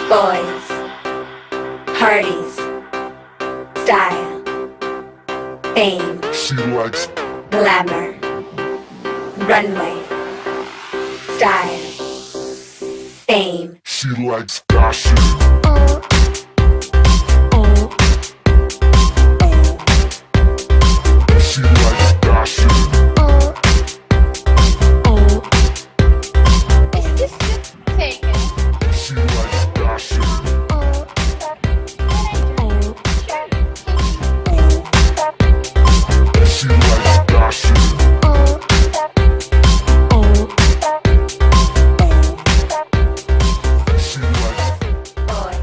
Boys, parties, style, fame, She likes glamour, runway, style, fame. She likes fashion. She likes fashion. Is this the thing? She likes fashion. She likes fashion. She likes Boys,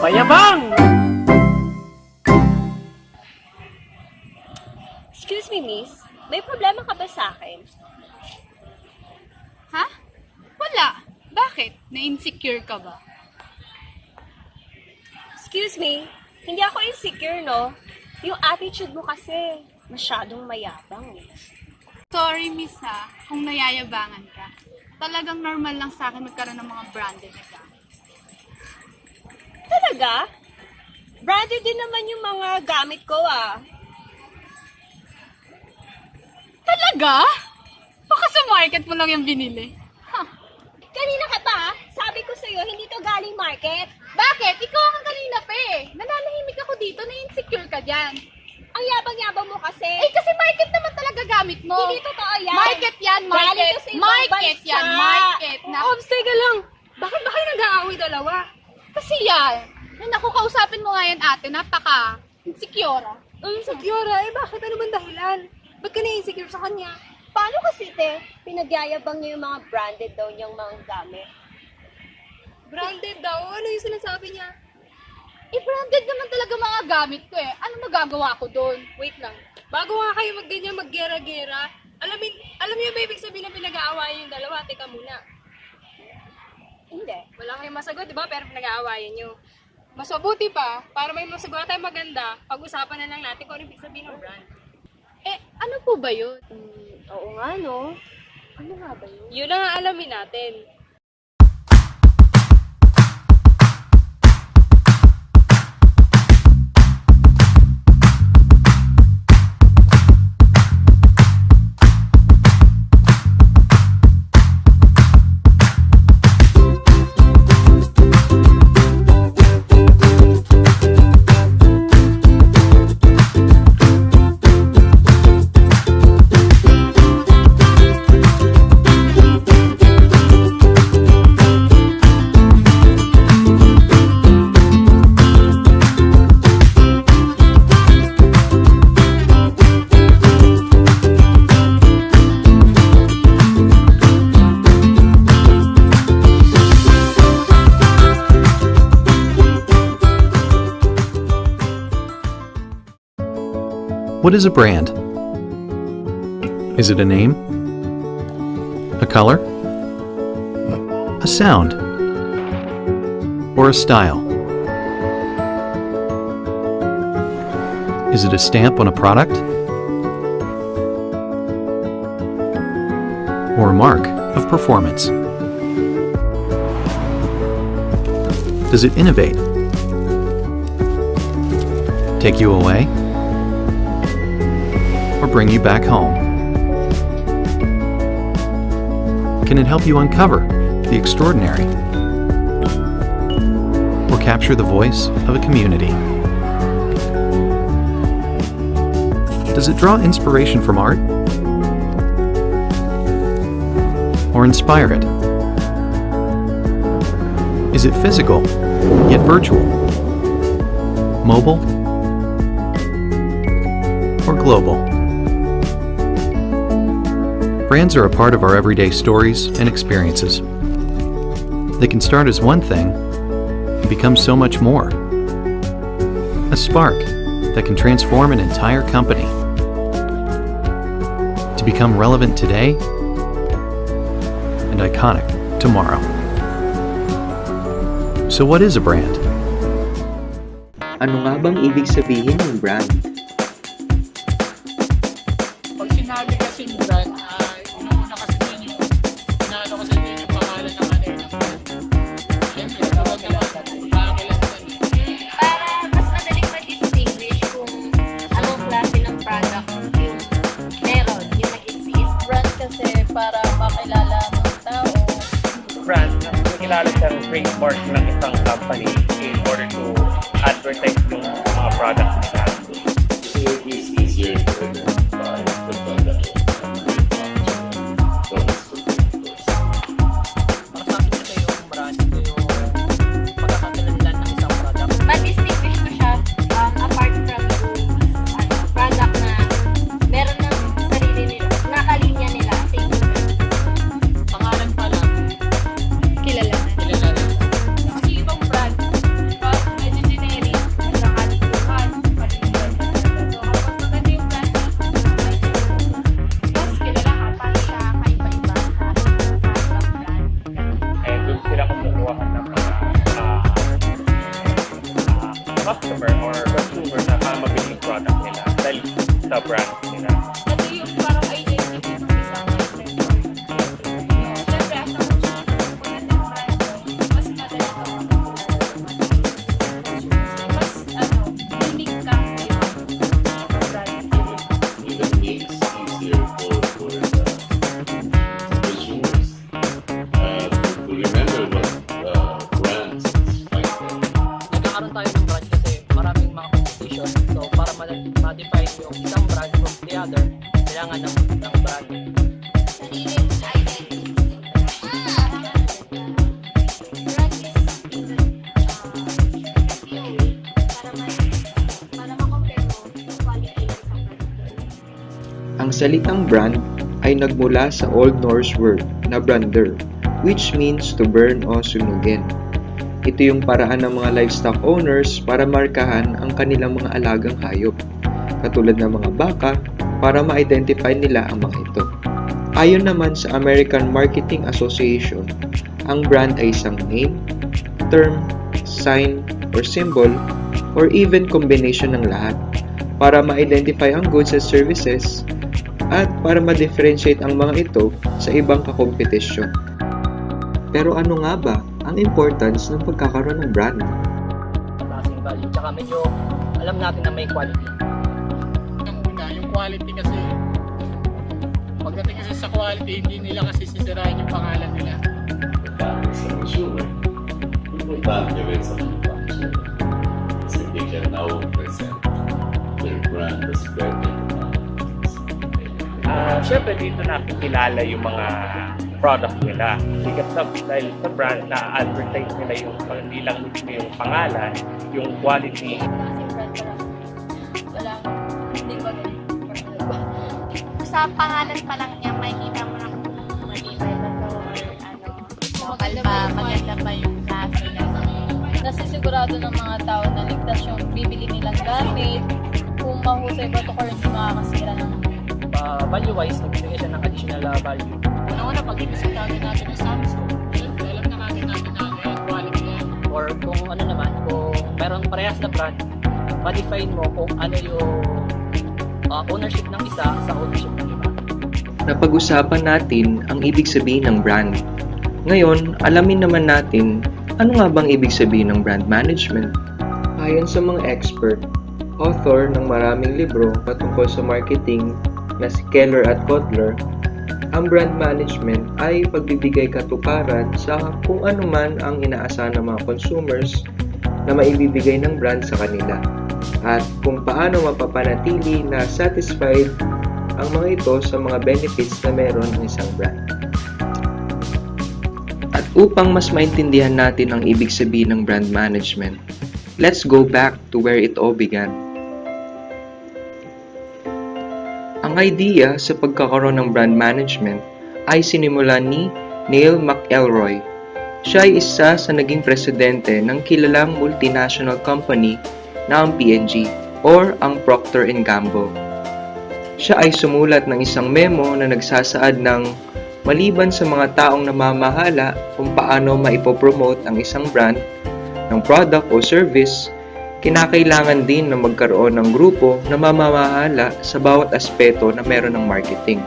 Payabang! Excuse me, miss. May problema ka ba sa akin? Ha? Wala. Bakit? Na-insecure ka ba? Excuse me, hindi ako insecure, no? Yung attitude mo kasi, masyadong mayabang. Sorry, miss ha, kung nayayabangan ka. Talagang normal lang sa akin magkaroon ng mga branded na gamit. Talaga? Branded din naman yung mga gamit ko, ah. Talaga? Baka sa market mo lang yung binili. Kanina ka pa, sabi ko sa'yo, hindi to galing market. Bakit? Ikaw ang kanina pa eh. Nananahimik ako dito, na-insecure ka dyan. Ang yabang-yabang mo kasi. Eh, kasi market naman talaga gamit mo. Hindi totoo yan. Market yan, market. Galing to sa ibang Market bansa. yan, market. Ops, teka lang. Bakit ba kayo nag-aaway dalawa? Kasi yan, nung kausapin mo nga yan ate, napaka-insecure. Insecure, eh bakit? Ano bang dahilan? Ba't ka na-insecure sa kanya? Paano kasi, te? Pinagyayabang niyo yung mga branded daw niyang mga gamit. Branded daw? Ano yung sinasabi niya? Eh, branded naman talaga mga gamit ko eh. Ano magagawa ko doon? Wait lang. Bago nga kayo magganyan, maggera-gera, alam niyo ba ibig sabihin na pinag-aawayan yung dalawa? Teka muna. Hindi. Wala kayong masagot, di ba? Pero pinag-aawayan nyo. Mas mabuti pa, para may masagot tayo maganda, pag-usapan na lang natin kung ano ibig sabihin ng brand. Eh, ano po ba yun? Oo nga, no? Ano nga ba yun? Yun ang aalamin natin. What is a brand? Is it a name? A color? A sound? Or a style? Is it a stamp on a product? or a mark of performance? Does it innovate? Take you away? Or bring you back home? Can it help you uncover the extraordinary? Or capture the voice of a community? Does it draw inspiration from art? Or inspire it? Is it physical, yet virtual? Mobile? Or global? Brands are a part of our everyday stories and experiences. They can start as one thing and become so much more. A spark that can transform an entire company to become relevant today and iconic tomorrow. So what is a brand? Ano nga bang ibig sabihin ng brand? Pag sinabi kasi brand, inuuna kasi din yung inaano kasi din yung pangalan ng ano eh. Siyempre, tawag nila pangalan Para mas madaling ma-distinguish kung anong klase ng product yung meron, yung nag-exist. Brand kasi para makilala ng tao. Brand na makilala siyang trademark ng isang company in order to advertise yung mga products nila. It is easier to identify the product from its competitors. Para sa akin kasi yung brand, ito yung pagkakakilanlan ng isang product. Ma-distinguish mo siya apart from yung product na meron ng sarili nila, nakalinya nila sa inyo. pangalan pa lang, Kilala na. kilala na. Kasi ibang brand, diba? Medyo generic. Nakakalimutan. Palimutan ka talaga. So, kapag maganda yung brand, mas kilala ka. Paano siya kaiba-iba sa ibang brand. And doon sila kumukuha ng mga customer or consumer na mabili yung product nila dahil sa brand nila. Ito yung parang identity ng isang vendor. Siyempre, as a consumer, maganda yung brand mo, mas madali ka mas unique ka sa ibang brand. Even makes easier for the consumers to remember what brands like that. Nagkakaroon tayo ng brand kasi maraming mga competition. So para ma-define yung isang brand from the other, kailangan ng brand. Sarili mong identity. Brand is para ma-compare mo yung quality ng isang brand. Ang salitang brand ay nagmula sa Old Norse word na brander, which means to burn o sunugin. Ito yung paraan ng mga livestock owners para markahan ang kanilang mga alagang hayop, katulad ng mga baka, para ma-identify nila ang mga ito. Ayon naman sa American Marketing Association, ang brand ay isang name, term, sign, or symbol, or even combination ng lahat para ma-identify ang goods and services at para ma-differentiate ang mga ito sa ibang kakompetisyon. Pero ano nga ba ang importance ng pagkakaroon ng brand? Klaseng value. Tsaka medyo alam natin na may quality. Yung una, yung quality kasi, pagdating kasi sa quality, hindi nila kasi sisirain yung pangalan nila. As a consumer, importante rin sa manufacturer kasi they can now present their brand as better. Siyempre dito nakikilala yung mga product nila. Sikat na dahil sa brand na advertise nila yung hindi lang mismo yung pangalan, yung quality. Kasi brand pa lang. Walang, hindi ko rin. Sa pangalan pa lang niya, makikita mo na kung matibay ba to or ano. Local ba, maganda ba yung klase niya. Nasisigurado ng mga tao na ligtas yung bibili nilang gamit, kung mahusay ba ito or hindi makakasira ng value-wise, nagbibigay siya ng additional value. Una-una, pag inisitagan natin yung Samsung, siyempre, alam na natin na quality na yan. Or kung ano naman, kung meron parehas na brand, ma-define mo kung ano yung ownership ng isa sa ownership ng iba. napag-usapan natin ang ibig sabihin ng brand. Ngayon, alamin naman natin ano nga bang ibig sabihin ng brand management. Ayon sa mga expert, author ng maraming libro patungkol sa marketing na si Keller at Kotler, ang brand management ay pagbibigay katuparan sa kung ano man ang inaasahan ng mga consumers na maibibigay ng brand sa kanila at kung paano mapapanatili na satisfied ang mga ito sa mga benefits na meron ng isang brand. At upang mas maintindihan natin ang ibig sabihin ng brand management, let's go back to where it all began. Ang idea sa pagkakaroon ng brand management ay sinimulan ni Neil McElroy. Siya ay isa sa naging presidente ng kilalang multinational company na ang P&G or ang Procter & Gamble. Siya ay sumulat ng isang memo na nagsasaad ng maliban sa mga taong namamahala kung paano maipopromote ang isang brand ng product o service, kinakailangan din na magkaroon ng grupo na mamamahala sa bawat aspeto na meron ng marketing.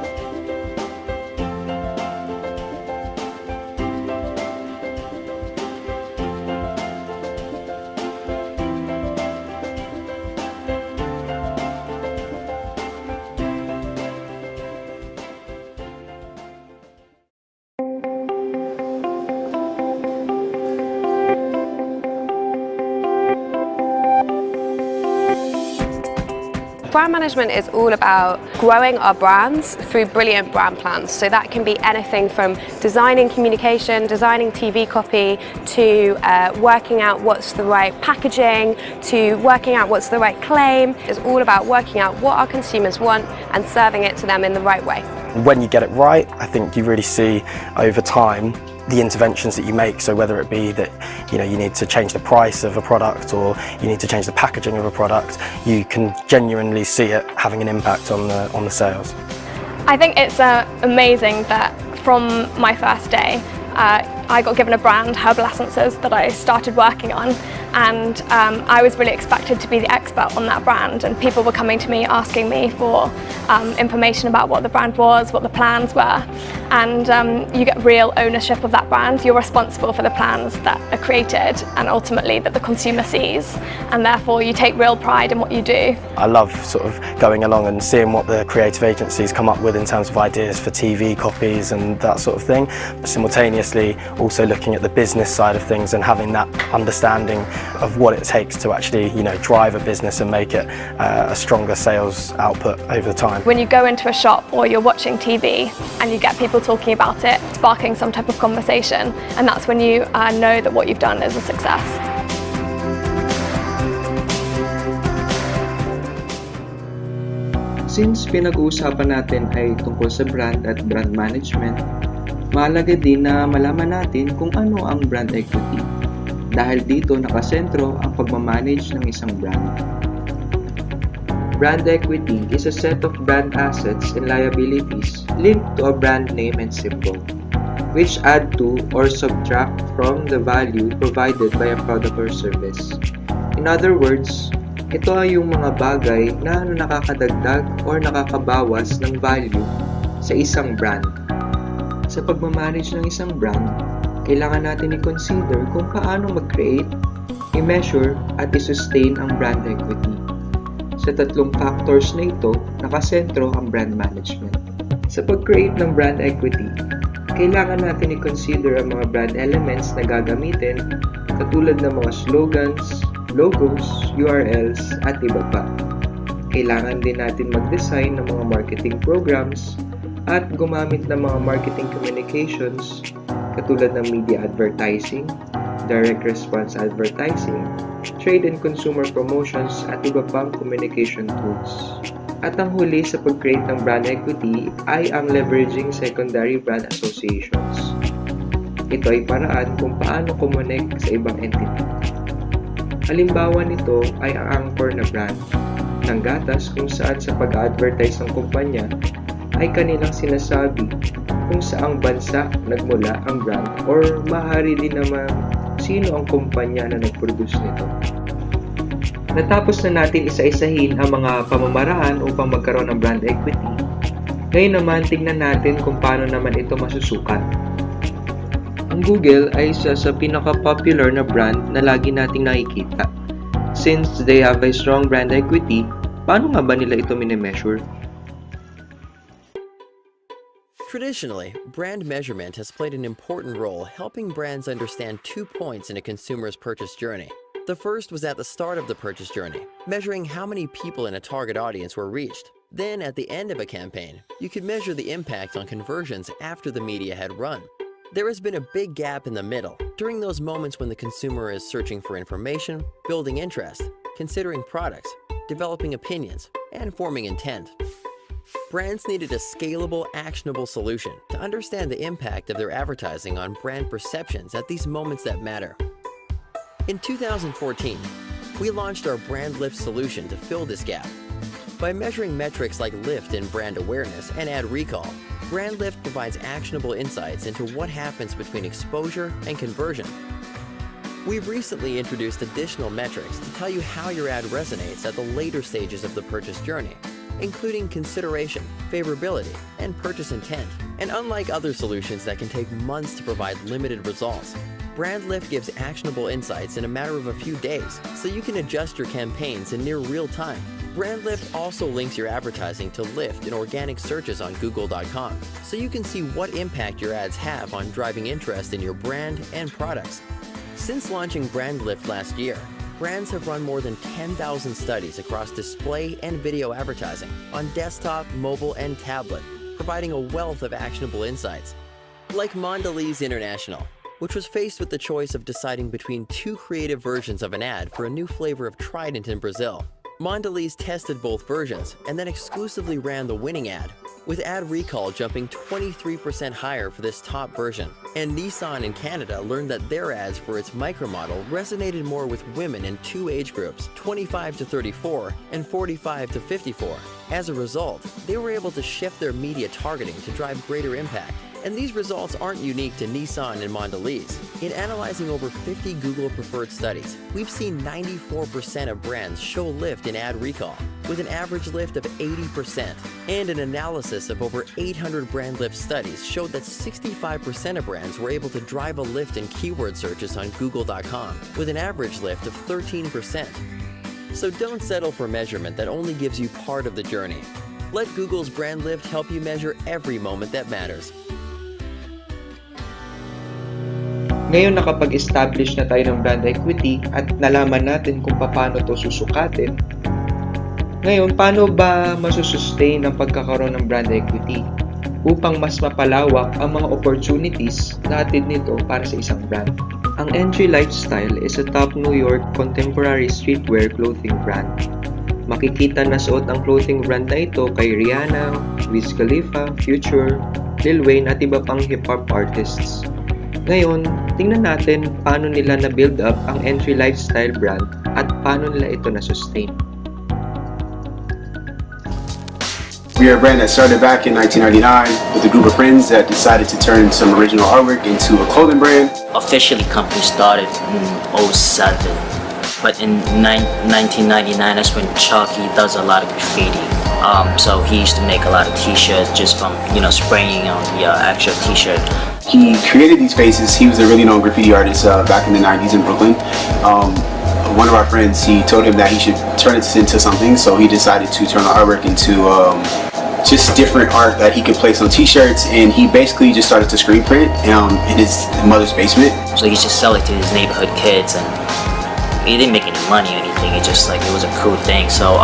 Brand management is all about growing our brands through brilliant brand plans. So that can be anything from designing communication, designing TV copy, to working out what's the right packaging, to working out what's the right claim. It's all about working out what our consumers want and serving it to them in the right way. When you get it right, I think you really see over time the interventions that you make. So whether it be that you need to change the price of a product or you need to change the packaging of a product, you can genuinely see it having an impact on the sales. I think it's amazing that from my first day, I got given a brand, Herbal Essences, that I started working on, and I was really expected to be the expert on that brand, and people were coming to me asking me for information about what the brand was, what the plans were, and you get real ownership of that brand. You're responsible for the plans that are created and ultimately that the consumer sees, and therefore you take real pride in what you do. I love sort of going along and seeing what the creative agencies come up with in terms of ideas for TV copies and that sort of thing, but simultaneously also looking at the business side of things and having that understanding of what it takes to actually drive a business and make it a stronger sales output over time. When you go into a shop or you're watching TV and you get people talking about it, sparking some type of conversation, and that's when you know that what you've done is a success. Since pinag-uusapan natin ay tungkol sa brand at brand management, mahalaga din na malaman natin kung ano ang brand equity. Dahil dito nakasentro ang pagmamanage ng isang brand. Brand equity is a set of brand assets and liabilities linked to a brand name and symbol, which add to or subtract from the value provided by a product or service. In other words, ito ay yung mga bagay na nakakadagdag or nakakabawas ng value sa isang brand. Sa pagmamanage ng isang brand, kailangan natin i-consider kung paano mag-create, i-measure at i-sustain ang brand equity. Sa tatlong factors na ito, nakasentro ang brand management. Sa pag-create ng brand equity, kailangan natin i-consider ang mga brand elements na gagamitin katulad ng mga slogans, logos, URLs at iba pa. Kailangan din natin mag-design ng mga marketing programs at gumamit ng mga marketing communications katulad ng media advertising, direct response advertising, trade and consumer promotions at iba pang communication tools. At ang huli sa pag-create ng brand equity ay ang leveraging secondary brand associations. Ito ay paraan kung paano kumonek sa ibang entity. Halimbawa nito ay ang anchor na brand ng gatas kung saan sa pag-advertise ng kumpanya ay kanilang sinasabi kung saang bansa nagmula ang brand or maaari din naman sino ang kumpanya na nag-produce nito. Natapos na natin isa-isahin ang mga pamamaraan upang magkaroon ng brand equity. Ngayon naman, tingnan natin kung paano naman ito masusukat. Ang Google ay isa sa pinaka-popular na brand na lagi nating nakikita. Since they have a strong brand equity, paano nga ba nila ito minimeasure? Traditionally, brand measurement has played an important role helping brands understand 2 points in a consumer's purchase journey. The first was at the start of the purchase journey, measuring how many people in a target audience were reached. Then, at the end of a campaign, you could measure the impact on conversions after the media had run. There has been a big gap in the middle, during those moments when the consumer is searching for information, building interest, considering products, developing opinions, and forming intent. Brands needed a scalable, actionable solution to understand the impact of their advertising on brand perceptions at these moments that matter. In 2014, we launched our Brand Lift solution to fill this gap. By measuring metrics like lift in brand awareness and ad recall, Brand Lift provides actionable insights into what happens between exposure and conversion. We've recently introduced additional metrics to tell you how your ad resonates at the later stages of the purchase journey, including consideration, favorability, and purchase intent. And unlike other solutions that can take months to provide limited results, Brand Lift gives actionable insights in a matter of a few days, so you can adjust your campaigns in near real time. Brand Lift also links your advertising to lift in organic searches on Google.com, so you can see what impact your ads have on driving interest in your brand and products. Since launching Brand Lift last year, brands have run more than 10,000 studies across display and video advertising on desktop, mobile, and tablet, providing a wealth of actionable insights. Like Mondelez International, which was faced with the choice of deciding between 2 creative versions of an ad for a new flavor of Trident in Brazil. Mondelez tested both versions and then exclusively ran the winning ad, with ad recall jumping 23% higher for this top version. And Nissan in Canada learned that their ads for its micromodel resonated more with women in 2 age groups, 25 to 34 and 45 to 54. As a result, they were able to shift their media targeting to drive greater impact. And these results aren't unique to Nissan and Mondelez. In analyzing over 50 Google preferred studies, we've seen 94% of brands show lift in ad recall, with an average lift of 80%. And an analysis of over 800 brand lift studies showed that 65% of brands were able to drive a lift in keyword searches on Google.com, with an average lift of 13%. So don't settle for measurement that only gives you part of the journey. Let Google's Brand Lift help you measure every moment that matters. Ngayon nakapag-establish na tayo ng brand equity at nalaman natin kung paano ito susukatin. Ngayon, paano ba masusustain ang pagkakaroon ng brand equity upang mas mapalawak ang mga opportunities na hatid nito para sa isang brand? Ang Entry Lifestyle is a top New York contemporary streetwear clothing brand. Makikita na suot ang clothing brand na ito kay Rihanna, Wiz Khalifa, Future, Lil Wayne at iba pang hip-hop artists. Ngayon, tingnan natin paano nila na-build up ang Entry Lifestyle brand at paano nila ito na-sustain. We are a brand that started back in 1999 with a group of friends that decided to turn some original artwork into a clothing brand. Officially, company started in 2007, but in 1999, that's when Chucky does a lot of graffiti. So he used to make a lot of t-shirts just from, spraying on the actual t-shirt. He created these faces. He was a really known graffiti artist back in the 90s in Brooklyn. One of our friends, he told him that he should turn it into something, so he decided to turn the artwork into just different art that he could place on t-shirts, and he basically just started to screen print in his mother's basement. So he used to sell it to his neighborhood kids, and he didn't make any money or anything. It just it was a cool thing. So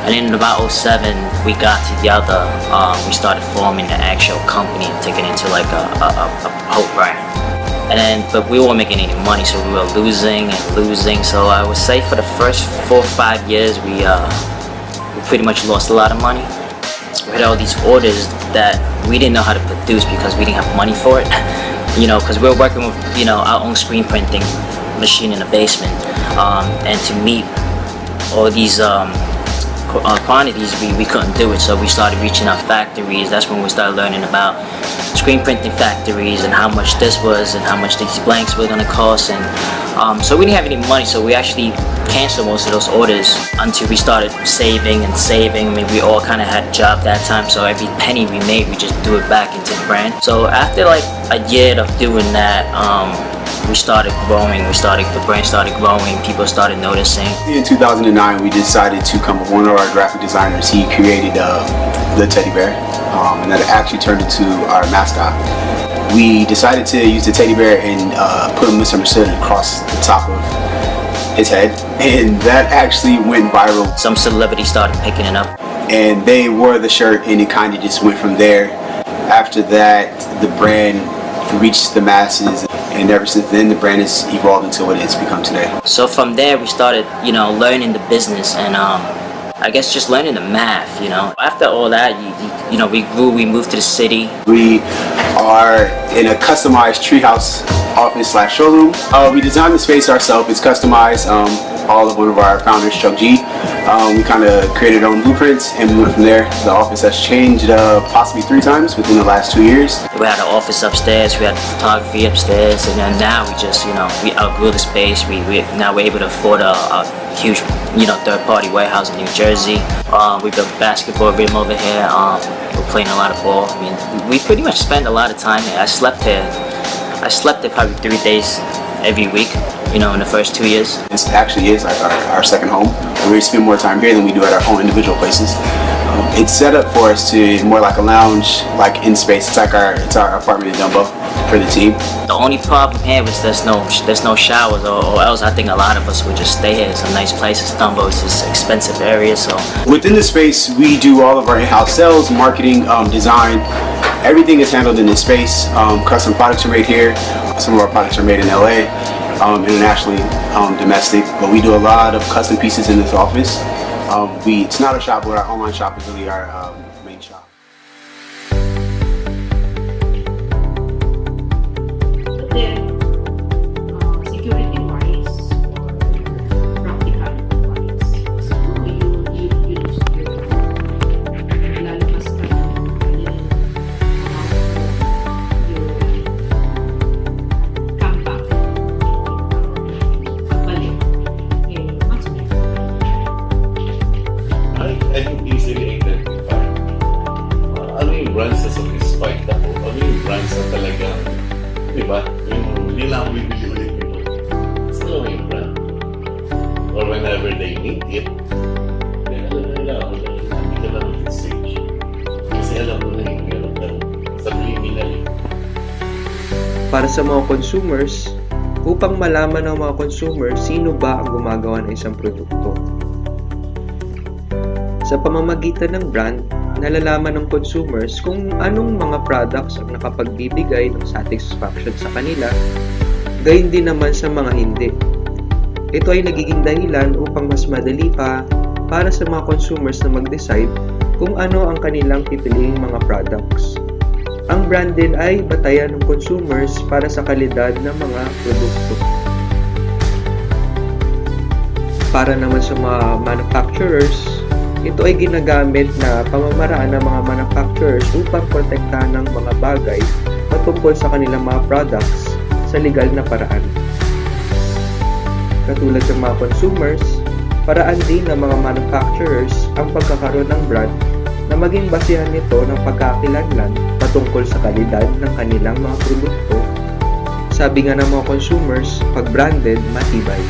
and then in about 2007, we got together. We started forming the actual company and taking it into a whole brand. But we weren't making any money, so we were losing and losing. So I would say for the first 4 or 5 years, we pretty much lost a lot of money. We had all these orders that we didn't know how to produce because we didn't have money for it. Because we were working with our own screen printing machine in the basement, and to meet all these quantities, we couldn't do it. So we started reaching out factories. That's when we started learning about screen printing factories and how much this was and how much these blanks were going to cost. And so we didn't have any money, so we actually cancel most of those orders until we started saving and saving. I mean, we all kind of had a job that time, so every penny we made, we just do it back into the brand. So after like a year of doing that, we started growing. The brand started growing. People started noticing. In 2009, we decided to come with one of our graphic designers. He created the teddy bear, and that actually turned into our mascot. We decided to use the teddy bear and put a misunderstood across the top of his head, and that actually went viral. Some celebrities started picking it up, and they wore the shirt, and it kind of just went from there. After that, the brand reached the masses, and ever since then, the brand has evolved into what it's become today. So from there, we started, learning the business and I guess just learning the math. After all that, we grew. We moved to the city. We are in a customized treehouse office/showroom. We designed the space ourselves. It's customized. All of one of our founders, Chuck G. We kind of created our own blueprints, and we went from there. The office has changed possibly 3 times within the last 2 years. We had an office upstairs. We had photography upstairs, and then now we just, we outgrew the space. Now we're able to afford a huge, third-party warehouse in New Jersey. We built a basketball rim over here. We're playing a lot of ball. I mean, we pretty much spend a lot of time here. I slept here probably 3 days every week, in the first 2 years. This actually is like our second home. We spend more time here than we do at our own individual places. It's set up for us to more like a lounge, like in space. It's our apartment in Dumbo for the team. The only problem here is there's no showers, or else I think a lot of us would just stay here. It's a nice place. It's Dumbo. It's an expensive area, so. Within the space, we do all of our in-house sales, marketing, design. Everything is handled in this space. Custom products are made here. Some of our products are made in LA, internationally, domestic. But we do a lot of custom pieces in this office. It's not a shop, but our online shop is really our main shop. But then, security-wise or practical-wise, siguro you lalabas ka yung comeback, pagbalik, much better. I can easily identify ano yung brands na satisfied ako, ano yung brands na talagang, di ba, yung hindi lang bibili ulit nito. Gusto lang yung brand. Or whenever they need it, then hindi ka lang mag-stage. Kasi alam mo na yung meron ka subliminal. Para sa mga consumers, upang malaman ng mga consumers sino ba ang gumagawa ng isang produkto. Sa pamamagitan ng brand, nalalaman ng consumers kung anong mga products ang nakapagbibigay ng satisfaction sa kanila, gayon din naman sa mga hindi. Ito ay nagiging dahilan upang mas madali pa para sa mga consumers na mag-decide kung ano ang kanilang pipiliing mga products. Ang brand din ay batayan ng consumers para sa kalidad ng mga produkto. Para naman sa mga manufacturers, ito ay ginagamit na pamamaraan ng mga manufacturers upang protektahan ng mga bagay patungkol sa kanilang mga products sa legal na paraan. Katulad ng mga consumers, paraan din ng mga manufacturers ang pagkakaroon ng brand na maging basihan nito ng pagkakilanlan patungkol sa kalidad ng kanilang mga produkto. Sabi nga ng mga consumers, pag branded, matibay.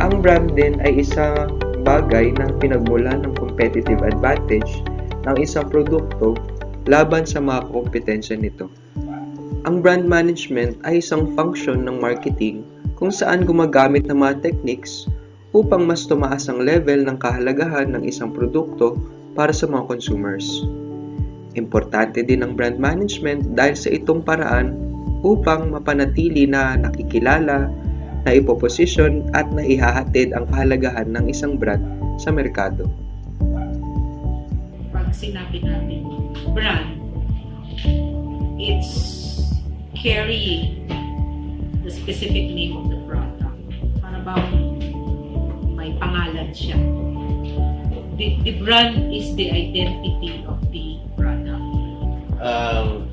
Ang brand din ay isang bagay ng pinagmulan ng competitive advantage ng isang produkto laban sa mga kompetensya nito. Ang brand management ay isang function ng marketing kung saan gumagamit ng mga techniques upang mas tumaas ang level ng kahalagahan ng isang produkto para sa mga consumers. Importante din ang brand management dahil sa itong paraan upang mapanatili na nakikilala, na ipoposisyon at na ihahatid ang kahalagahan ng isang brand sa merkado. Pag sinabi natin brand, it's carrying the specific name of the product. Para bang may pangalan siya. The brand is the identity of the product.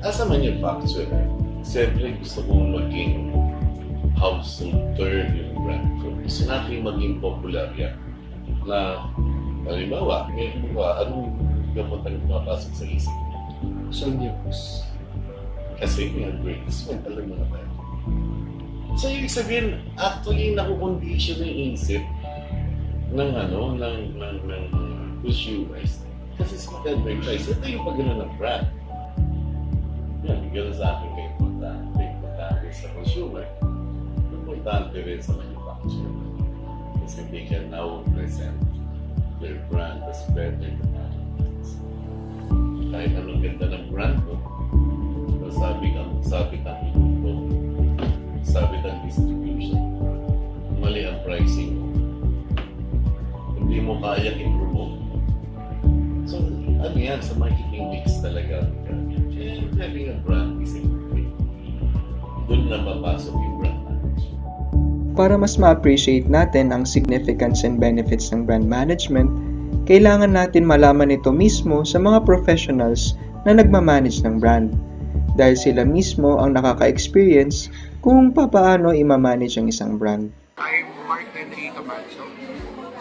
As a manufacturer, siyempre gusto kong maging household term yung brand. So, gusto natin maging popular yan. Na, halimbawa, anong gamot ang mapasok sa isip? News. Kasi yung advertisement, alam mo na tayo. So, ibig sabihin, actually, nakukondisyon yung isip ng consumers. Kasi sa mag-advertise, ito yung pag-gano ng brand. Yan, gano'n sa akin kayo importante. Importante sa consumer. Importante rin sa manufacturer. Kasi they can now present their brand as better than others. Kahit anong ganda ng brand mo, sabit ang produkto, sabit ang distribution, mali ang pricing mo, hindi mo kaya i-promote. So, ano yan, sa marketing mix talaga. And having a brand is important. Doon na papasok yung brand management. Para mas ma-appreciate natin ang significance and benefits ng brand management, kailangan natin malaman ito mismo sa mga professionals na nagmamanage ng brand. Dahil sila mismo ang nakaka-experience kung paano i-manage ang isang brand. I'm Mark Henry Camacho.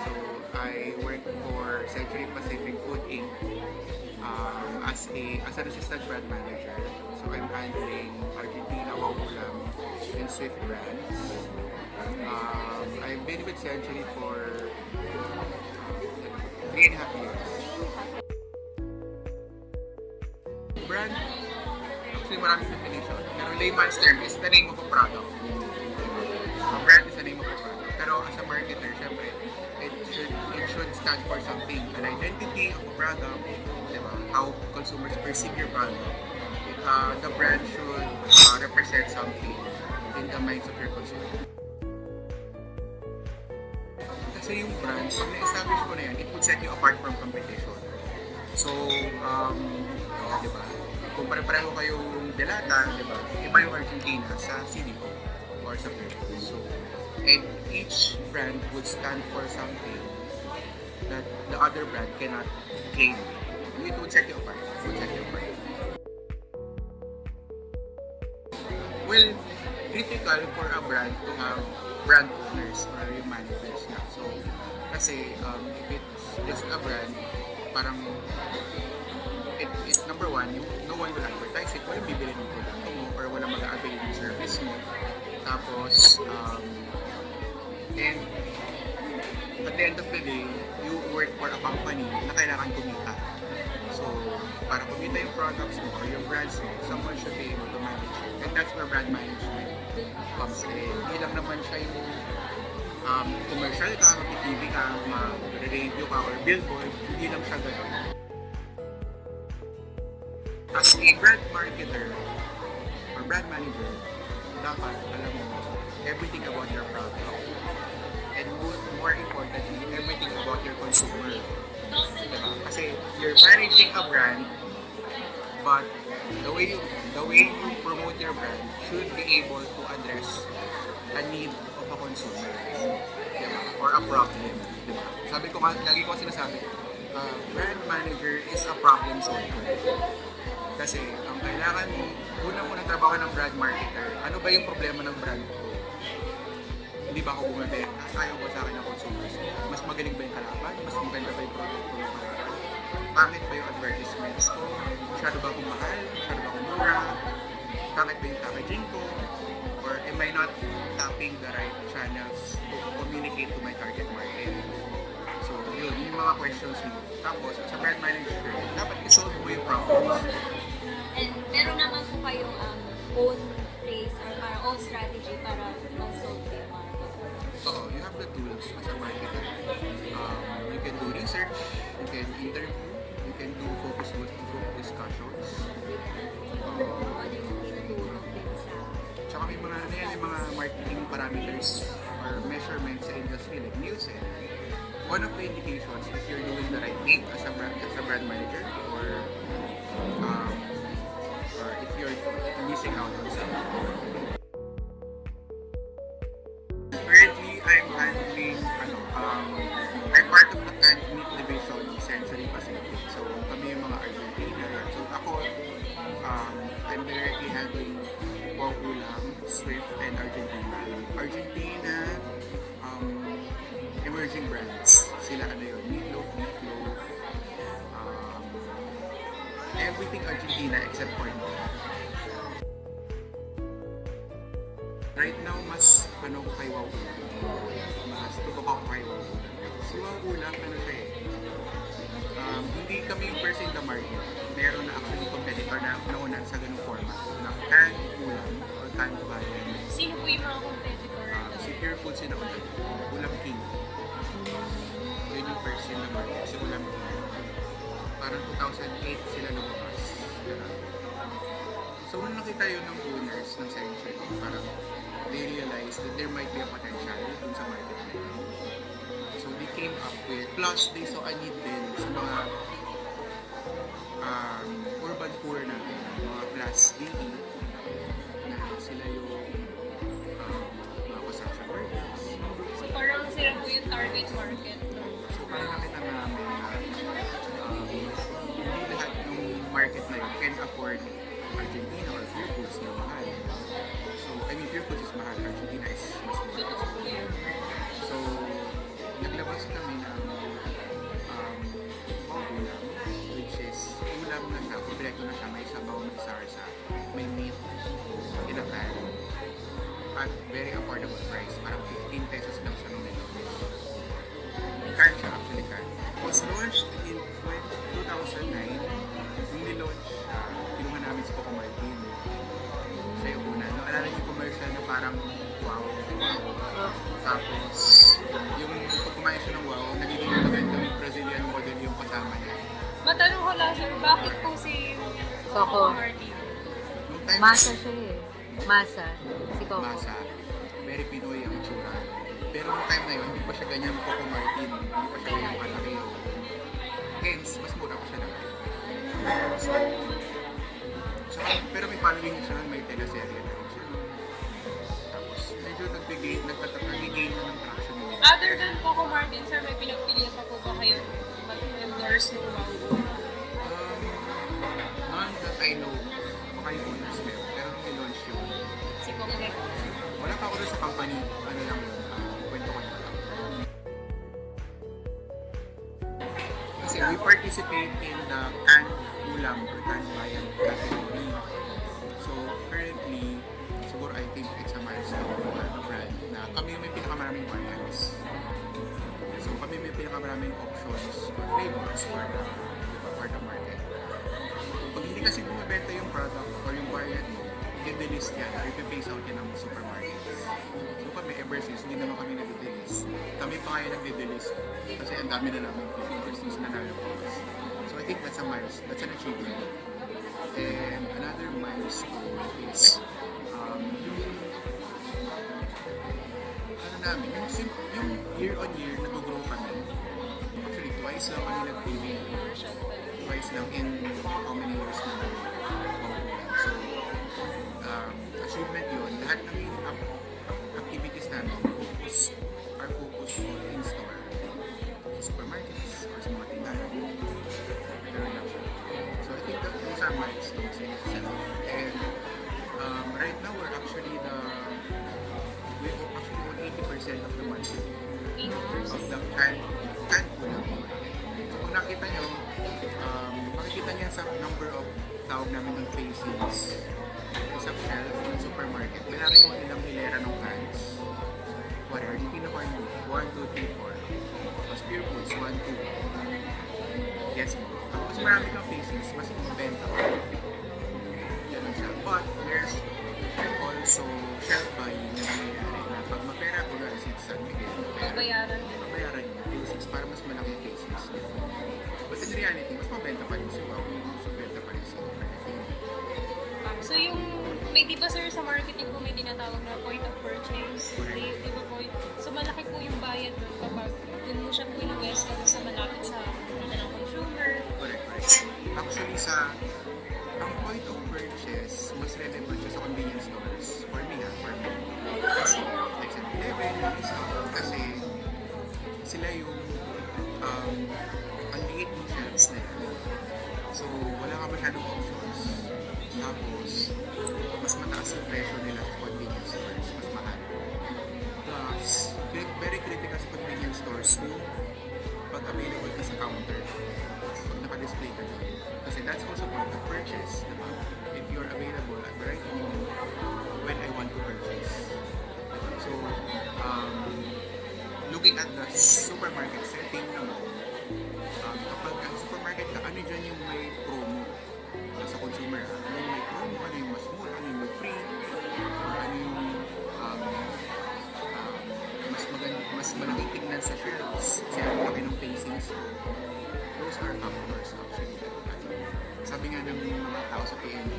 So, I work for Century Pacific Food Inc. As an assistant brand manager. So, I'm handling Argentina, Waulam, and Swift brands. I've been with Century for 3.5 years. Brand, actually maraming definition. Pero layman's term is the name of a product. A brand is the name of a product. Pero as a marketer, syempre, it should stand for something. An identity of a product, diba? How consumers perceive your product. The brand should represent something in the minds of your consumer. Kasi yung brand, pag na-establish mo na yan, it would set you apart from competition. So, diba? Kung pare-pareho kayong delata, diba? Iba yung Argentina sa CDO or sa Peru. So, and each brand would stand for something that the other brand cannot claim. It would set you apart. It would set you apart. Well, critical for a brand to have brand owners or yung managers na. So, kasi if it's just a brand, parang it's number one, no one will advertise it, walang bibili ng produkto mo or walang mag-a-avail ng service mo. Tapos, and at the end of the day, you work for a company na kailangan kumita. So, para kumita yung products mo or yung brands mo, someone should be able to manage it. And that's where brand management comes in. Hindi lang naman siya yung commercial ka, mag-TV ka, mag-radio ka, or billboard, hindi lang siya gano'n. As a brand marketer or brand manager, dapat alam mo everything about your product. And more importantly, everything about your consumer. Diba? Kasi you're managing a brand, but the way you promote your brand should be able to address a need of a consumer, diba? Or a problem. Diba? Sabi ko, lagi ko sinasabi, brand manager is a problem solver. Kasi ang kailangan mo, unang trabaho ng brand marketer, ano ba yung problema ng brand ko? Hindi ba ako bumibenta? Ayaw ba sa akin ng consumers? Mas magaling ba yung kalaban? Mas maganda ba yung product ko? Pangit ba yung advertisements ko? Masyado ba akong mahal? Masyado ba akong mura? Pangit ba yung packaging ko? Or am I not tapping the right channels to communicate to my target market? So, yun, yung mga questions mo. Tapos, sa brand manager, dapat isolve mo yung problems. And meron naman po kayong own place or parang own strategy para solve yung mga problems. So, you have the tools as a marketer. You can do research, you can interview, you can do focus group discussions. Tsaka may mga marketing parameters or measurements sa industry like Nielsen. One of the indications if you're doing the right thing as a brand manager or if you're missing out on something. Currently, I'm handling, I'm part of the Meat Division of Century Pacific. So, kami yung mga Argentina. So, ako, I'm directly handling Waulam, Swift, and Argentina. Argentina, emerging brands. Sila ano yun, Meatloaf, everything Argentina except corn beef. Right now, mas ano ko kay Wow Ulam. Mas tutok ako kay Wow Ulam. Si Wow Ulam, ano siya eh, hindi kami yung first in the market. Meron na actually competitor na nauna sa ganung format na canned ulam or canned bayan. Sino po yung mga competitor? Si Pure Foods yung nauna. Ulam King. Yun yung first in the market. Si Ulam King. Parang 2008 sila lumabas. So, nung nakita yun ng owners ng section, parang they realized that there might be a potential dun sa market na yun. So, they came up with, plus they saw a need din sa mga urban poor natin, mga class D, na sila yung mga construction workers. So parang sila po yung target market. So parang nakita namin na hindi lahat ng market na yun can afford Argentina or Pure Foods na mahal. So, I mean, Pure Foods is mahal, Argentina is mas mahal. So, naglabas kami ng ulam, which is ulam na siya, kompleto na siya, may sabaw, may sarsa, may meat, in a can, at very affordable price, parang 15 pesos lang siya nung nilaunch. Can siya, actually can. Was launched in 2009, nung nilaunch siya, kinuha namin si Coco Martin. Siya yung una. No, alala niyo yung commercial na parang wow. Tapos, yung pag kumain siya ng wow, nagiging maganda yung Brazilian model yung kasama niya. Matanong ko lang sir, bakit po si Coco Martin? Masa siya eh. Masa. Si Coco. Masa. Very Pinoy ang itsura. Pero nung time na yun, hindi pa siya ganyan Coco Martin. Hindi pa siya ganyan kalaki. Hence, mas mura pa siya na. So, pero may following siya nun, may teleserye na rin siya. Tapos, medyo nag-gain na ng traction. Other than Coco Martin, sir, may pinagpilihan pa po ba kayo mag-endorse ng wow? None that I know. Baka yung owners meron. Pero nung i-launch yun, Si Coco. wala pa ako rin sa company. Ano lang yun, kwento-kwento lang. Kasi we participate in the canned ulam or canned bayan category. So currently, siguro I think it's a milestone na brand na kami may pinakamaraming variants. So kami may pinakamaraming options or flavors for the market. Pag hindi kasi bumibenta yung product or yung variant mo, i-delist yan or i-phase out yan ng supermarkets. So kami ever since, hindi naman kami nag-delist. Kami pa kaya nag-delist kasi ang dami na namin flavors since nanalo po. So I think that's an achievement. And another milestone is yung year on year nag-grow kami. Actually twice lang kami nag-TV. Twice lang in how many years na so achievement yun. Lahat ng activities namin are focused on in-store supermarkets or sa mga tindahan. So I think that those are milestones in itself. And right now we're actually we own 80% of the market of the canned ulam. So kung nakita nyo, makikita niya sa number of tawag namin ng facings sa shelf ng supermarket. Malaki mo nilang hilera ng cans. Whatever, Argentina corn beef, 1, 2, 3, 4. Mas Pure Foods, 1, 2. Yes mo. Mas marami kang facings, mas mabenta ka. Ganun siya. But there's also shelf buying na nangyayari na pag mapera ko na si San Miguel, Babayaran niya facings para mas malaki facings. But in reality, mas mabenta pa rin si Wow. Mas mabenta pa rin si So yung, may di ba sir sa marketing po may tinatawag na point of purchase? Di ba po? So malaki po yung bayad doon kapag doon mo siya po invest sa malapit sa mga ng consumer. Correct. Actually ang point of purchase, mas relevant siya sa convenience stores. For me. Kasi, like sa 11, kasi sila yung ang liit ng shelves nila. So, wala ka masyadong options. Tapos, mas mataas yung presyo nila sa convenience stores. Mas mahal. very critical sa convenience stores kung pag available ka sa counter, pag naka-display ka doon. Kasi that's also part of purchase, diba? If you're available at the right moment when I want to purchase. So, looking at the supermarket setting naman, kapag ang supermarket ka, ano dyan yung may promo sa consumer? Ano yung may promo, ano yung mas mura, ano yung may free, or ano yung mas malaking tignan sa shelves, kasi ang laki ng facings. Those are factors actually. Sabi nga ng mga tao sa PNG,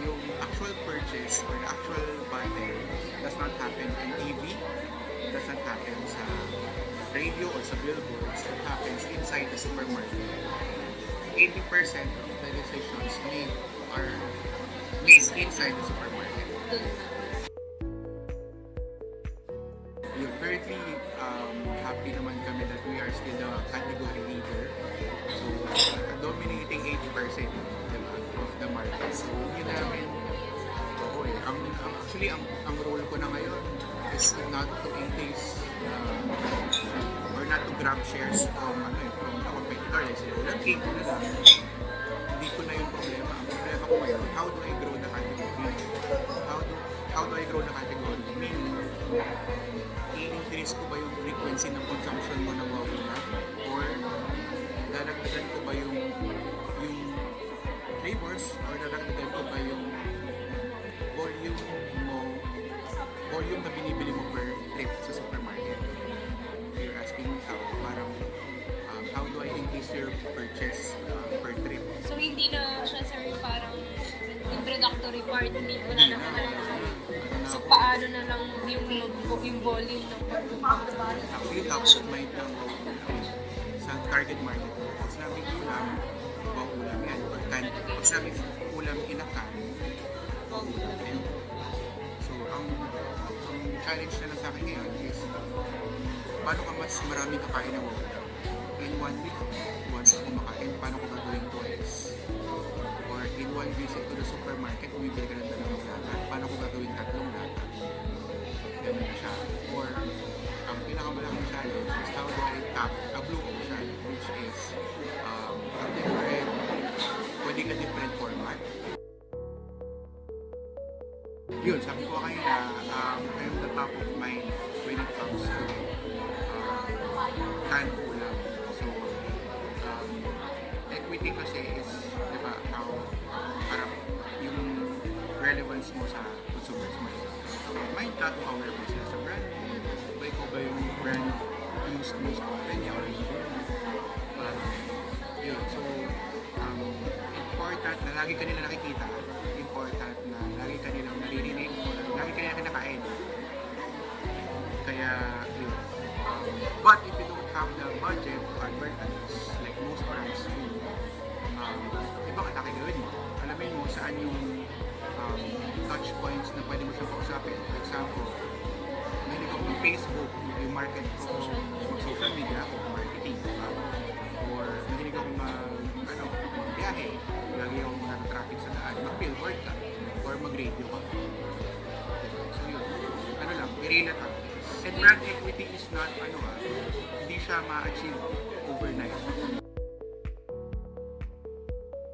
yung actual purchase or the actual buying does not happen in TV, does not happen sa radio or sa billboards, it happens inside the supermarket. 80% of the decisions are made inside the supermarket. Yun, currently, happy naman kami that we are still the category leader. So, dominating 80%, diba, of the market. So, yun namin, actually, ang role ko na ngayon is not to increase or not to grab shares from the competitor. Like, sila ulang cake ko na lang. Hindi ko na yung problema. Ang problema ko ngayon, how do I grow the category? How do I grow the category? Meaning, i-increase ko ba yung frequency ng consumption mo ng wawala? Or dadagdagan ko ba yung flavors? Or dadagdagan ko ba yung volume na binibili mo per trip sa supermarket? If you're asking me how do I increase your purchase per trip? So hindi na siya, sir, parang introductory part, hindi wala na kailangan. So paano na lang yung volume ng pagpupunta? Actually, top of mind lang sa target market ko. Pag sinabing ulam, ulam yan. Pag sinabing ulam inakan, ulam yan. So, ang challenge na lang sa akin ngayon is paano ka mas marami kakain ng ulam? In one week, once ako makain, paano ko gagawin twice? Or in one visit to the supermarket, bumibili ka ng dalawang lata, paano ko gagawin tatlong lata? Ganun na siya. Or, ang pinakamalaking challenge is how do I tap a blue ocean, which is pwedeng a different format. Yun, sabi ko kanina, I'm the top of mind when it comes to canned ulam. So, equity kasi is, di ba, parang yung relevance mo sa consumers mo. Mind ka kung aware mo sila sa brand. Ba ikaw ba yung brand used mo sa kanya or hindi? Yun, so, important na lagi ka nila nakikita, important na lagi ka nilang naririnig, lagi ka nila kinakain. Kaya, yun. But if you don't have the budget to advertise, like most brands do, ibang atake gawin mo. Alamin mo saan yung touch points na pwede mo siyang kausapin. For example, mahilig ako ng Facebook, yung market ko, mag-social media ako, marketing, diba? Or mahilig ako biyahe, lagi akong nag-traffic sa daan, mag-billboard ka, or mag-radio ka. So yun, i-relate ako. And brand equity is not, hindi siya ma-achieve overnight.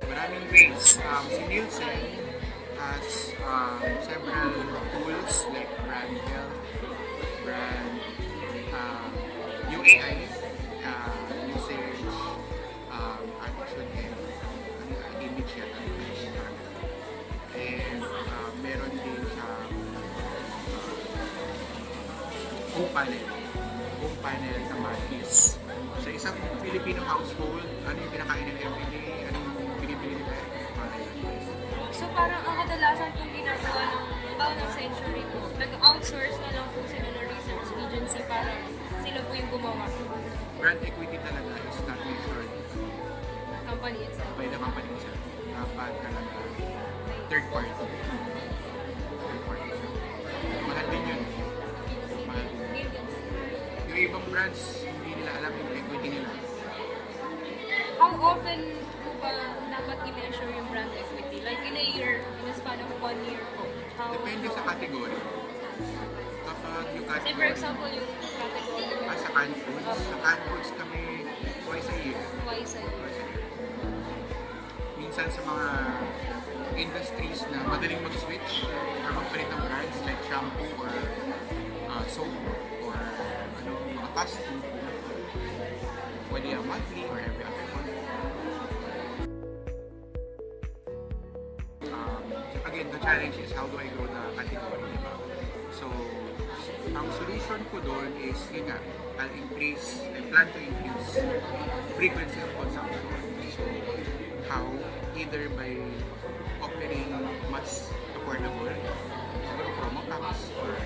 Maraming ways. Si Nielsen has several tools like brand health, brand UAI, usage, attitude, and image yata. And meron din siya home panel na matis. Sa isang Filipino household, ano yung pinakain nila everyday, ano yung binibili nila everyday. So parang ang kadalasan kung ginagawa ng century ko, nag-outsource na lang po sila ng research agency para sila po yung gumawa. Brand equity talaga is not measured Company itself. by the company itself. Dapat talaga third party. Mahal din yun. Yung ibang brands, hindi nila alam yung equity nila. How often po ba dapat i-measure yung brand equity? Like in a year, in a span of 1 year po? Depende sa category. Kapag yung Say for example, yung category sa canned foods, kami twice a year. twice a year. Minsan sa mga industries na madaling mag-switch or magpalit ng brands like shampoo or soap or mga fast food, pwede yung monthly or every other month. Again, the challenge is how do I grow the category, diba? So, ang solution ko doon is, yun nga, I plan to increase frequency of consumption. So, how? Either by offering mas affordable, siguro promo packs or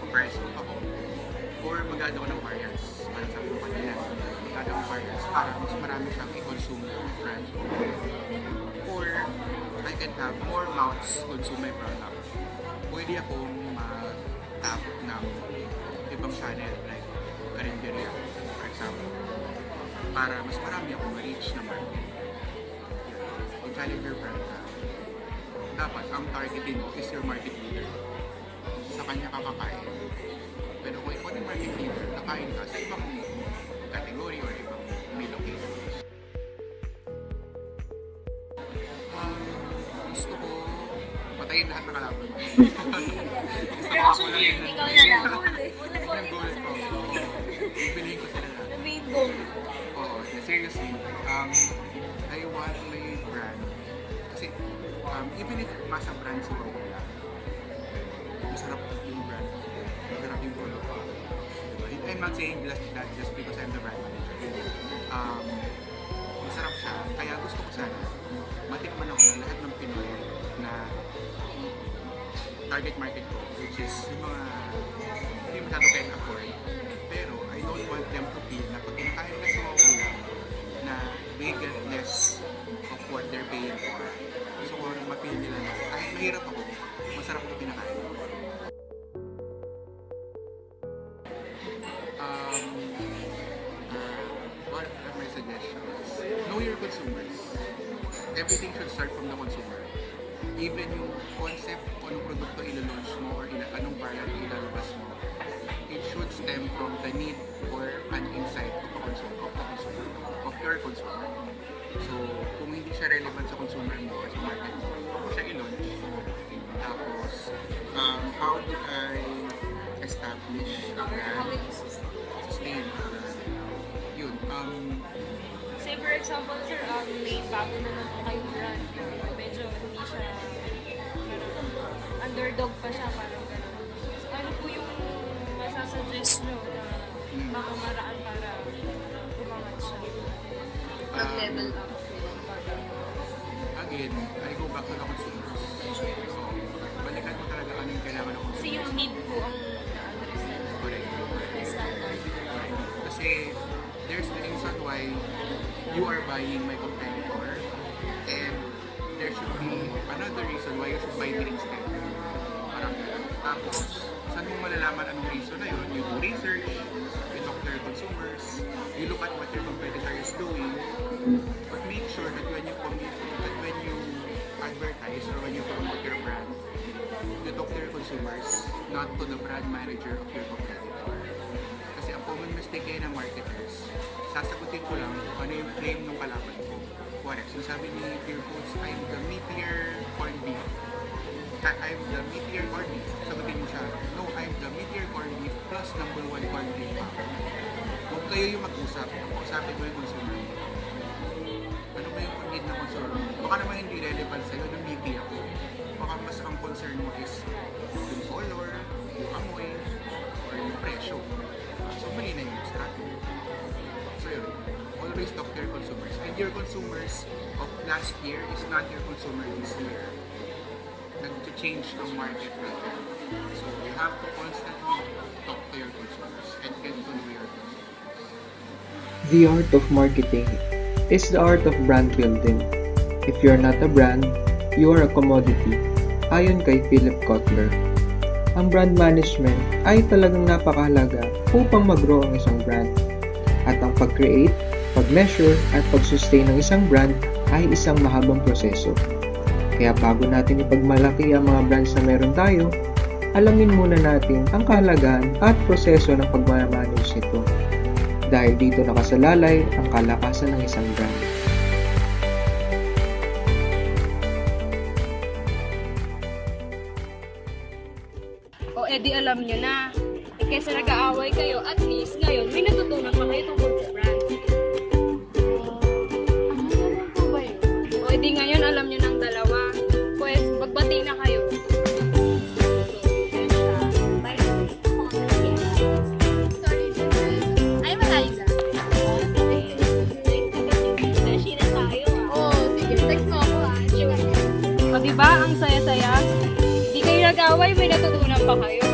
price ko ako, or mag-add ako ng variants. Parang sabi ko kanina, mag-add ako ng variants para mas marami siyang i-consume brand. Or I can have more mouths consume my product. Pwede akong mag-tap ng ibang channel like karinderya, for example, para mas marami akong ma-reach na market. Kung challenger brand ka, dapat ang targeting mo is your market leader. Sa kanya ka kakain. Pero kung ikaw yung market leader, kakain ka sa ibang category or ibang may location. Gusto ko patayin lahat ng kalaban. Actually, ikaw na lang. Yung goal ko. Ibilihin ko sila lahat. The main goal. Oo, seriously. I want my brand. Kasi, even if masa brand si Wawala, masarap yung brand. Masarap yung product ko. Diba? I'm not saying that just because I'm the brand manager. Masarap siya. Kaya gusto ko sana matikman ako ng lahat ng Pinoy na target market ko, which is yung mga hindi masyado kayang afford. Pero I don't want them to feel na pag kinakain na sa mga ulam na they get less of what they're paying for. Gusto ko ma-feel nila na kahit mahirap ako, masarap ko kinakain. What are my suggestions? Know your consumers. Everything should start from the consumer. Even yung concept kung anong produkto ilo-launch mo or anong variant ilalabas mo, it should stem from the need or an insight of your consumer. So, kung hindi siya relevant sa consumer mo or sa market mo, kung siya i-launch. Tapos, how do I establish a brand? Sustain a brand. Yun. Say for example, sir, may bago naman po kayong brand. Medyo hindi siya, underdog pa siya, parang gano'n. So, ano po yung masasuggest nyo na mga maraan para umangat siya? Mag-level up. Again, I go back to the consumers. So, balikan mo talaga ano yung kailangan ng consumers. Kasi yung need po ang understand. Correct. Standard. Kasi there's a reason why you are buying my competitor, and there should be another reason why you should buy me instead. Parang tapos, saan mo malalaman anong reason na yun? You do research, you talk to your consumers, you look at what your competitor is doing, but make sure that when you advertise or when you promote your brand, you talk to your consumers, not to the brand manager of your competitor. Kasi ang common mistake ngayon ng marketers, sasagutin ko lang kung ano yung claim ng kalaban ko. Kuwari, sinasabi ni Pure Foods, I'm the meatier corned beef. I'm the meatier corned beef. Sagutin mo siya, no, I'm the meatier corned beef plus number 1 corned beef pa. Huwag kayo yung mag-usap. Usapin mo yung consumer. Ano ba yung need ng consumer? Baka naman hindi relevant sa'yo nung meaty ako. Baka mas ang concern mo is yung color, yung amoy, or yung presyo. So, mali na yung strategy. So, yun. Always talk to your consumers. And your consumers of last year is not your consumer this year. Nag-change ang market natin. So, you have to constantly talk to your consumers and get to know your consumers. The art of marketing is the art of brand building. If you're not a brand, you are a commodity. Ayon kay Philip Kotler. Ang brand management ay talagang napakahalaga upang mag-grow ang isang brand. At ang pag-create, pag-measure at pag-sustain ng isang brand ay isang mahabang proseso. Kaya bago natin ipagmalaki ang mga brands na meron tayo, alamin muna natin ang kahalagahan at proseso ng pagmamanage nito. Dahil dito nakasalalay ang kalakasan ng isang brand. O edi alam nyo na. Kaysa nag-aaway kayo, at least ngayon may natutunan pa kayo tungkol sa brand. O edi ngayon alam nyo ng dalawa. Pues, magbati na kayo. Ay, malayo na. Beshi na tayo. Oo, sige. Text mo ako ah. Sure. O diba, ang saya-saya? Di kayo nag-aaway, may natutunan pa kayo.